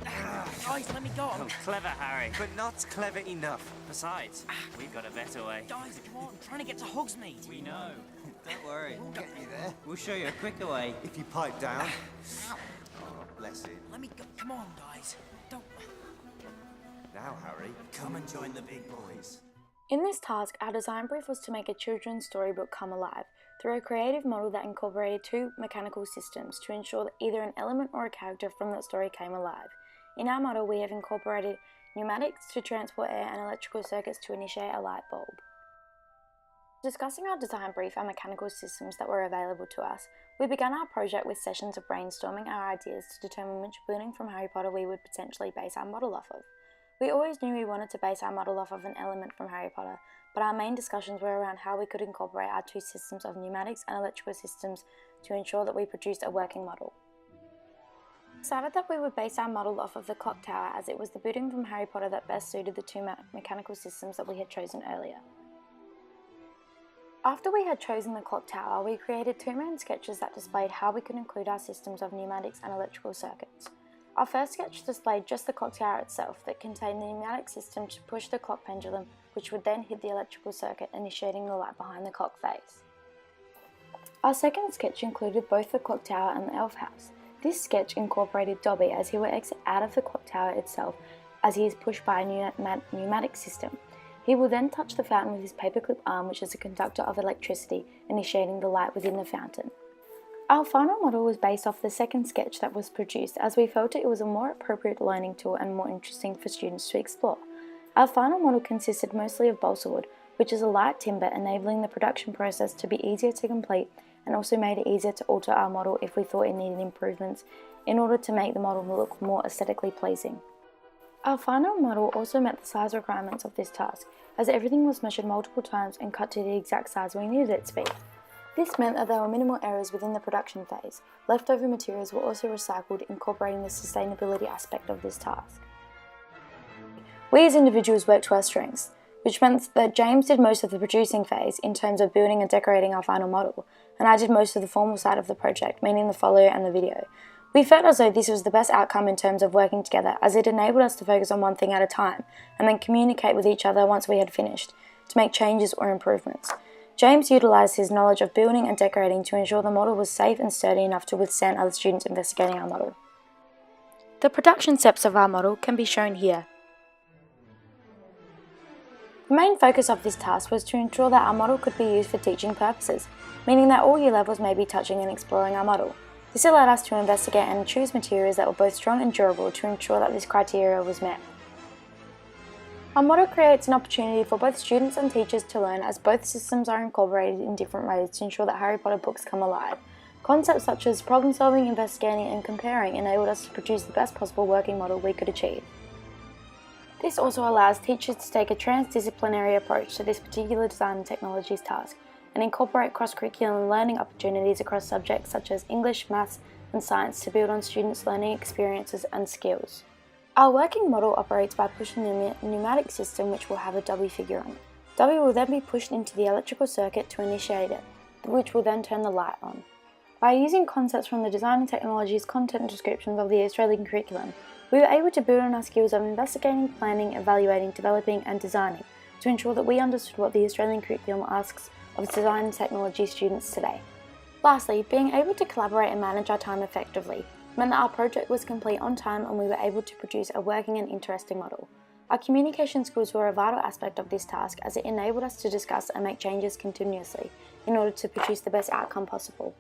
Guys, let me go. Oh, clever, Harry. But not clever enough. Besides, we've got a better way. Guys, come on. I'm trying to get to Hogsmeade. We know. Don't worry, we'll get you there. We'll show you a quicker way. If you pipe down. Oh, bless him. Let me go. Come on, guys. Don't. Now, Harry, come and join the big boys. In this task, our design brief was to make a children's storybook come alive through a creative model that incorporated two mechanical systems to ensure that either an element or a character from that story came alive. In our model, we have incorporated pneumatics to transport air and electrical circuits to initiate a light bulb. Discussing our design brief and mechanical systems that were available to us, we began our project with sessions of brainstorming our ideas to determine which building from Harry Potter we would potentially base our model off of. We always knew we wanted to base our model off of an element from Harry Potter, but our main discussions were around how we could incorporate our two systems of pneumatics and electrical systems to ensure that we produced a working model. We decided that we would base our model off of the clock tower, as it was the building from Harry Potter that best suited the two mechanical systems that we had chosen earlier. After we had chosen the clock tower, we created two main sketches that displayed how we could include our systems of pneumatics and electrical circuits. Our first sketch displayed just the clock tower itself, that contained the pneumatic system to push the clock pendulum, which would then hit the electrical circuit, initiating the light behind the clock face. Our second sketch included both the clock tower and the elf house. This sketch incorporated Dobby, as he will exit out of the clock tower itself as he is pushed by a pneumatic system. He will then touch the fountain with his paperclip arm, which is a conductor of electricity, initiating the light within the fountain. Our final model was based off the second sketch that was produced, as we felt it was a more appropriate learning tool and more interesting for students to explore. Our final model consisted mostly of balsa wood, which is a light timber, enabling the production process to be easier to complete, and also made it easier to alter our model if we thought it needed improvements in order to make the model look more aesthetically pleasing. Our final model also met the size requirements of this task, as everything was measured multiple times and cut to the exact size we needed it to be. This meant that there were minimal errors within the production phase. Leftover materials were also recycled, incorporating the sustainability aspect of this task. We as individuals worked to our strengths, which meant that James did most of the producing phase in terms of building and decorating our final model, and I did most of the formal side of the project, meaning the folio and the video. We felt as though this was the best outcome in terms of working together, as it enabled us to focus on one thing at a time, and then communicate with each other once we had finished, to make changes or improvements. James utilised his knowledge of building and decorating to ensure the model was safe and sturdy enough to withstand other students investigating our model. The production steps of our model can be shown here. The main focus of this task was to ensure that our model could be used for teaching purposes, meaning that all year levels may be touching and exploring our model. This allowed us to investigate and choose materials that were both strong and durable to ensure that this criteria was met. Our model creates an opportunity for both students and teachers to learn, as both systems are incorporated in different ways to ensure that Harry Potter books come alive. Concepts such as problem solving, investigating and comparing enabled us to produce the best possible working model we could achieve. This also allows teachers to take a transdisciplinary approach to this particular design and technologies task, and incorporate cross-curricular learning opportunities across subjects such as English, Maths and Science to build on students' learning experiences and skills. Our working model operates by pushing the pneumatic system, which will have a W figure on it. W will then be pushed into the electrical circuit to initiate it, which will then turn the light on. By using concepts from the Design and Technologies content descriptions of the Australian curriculum, we were able to build on our skills of investigating, planning, evaluating, developing and designing to ensure that we understood what the Australian curriculum asks of design and technology students today. Lastly, being able to collaborate and manage our time effectively meant that our project was complete on time and we were able to produce a working and interesting model. Our communication skills were a vital aspect of this task, as it enabled us to discuss and make changes continuously in order to produce the best outcome possible.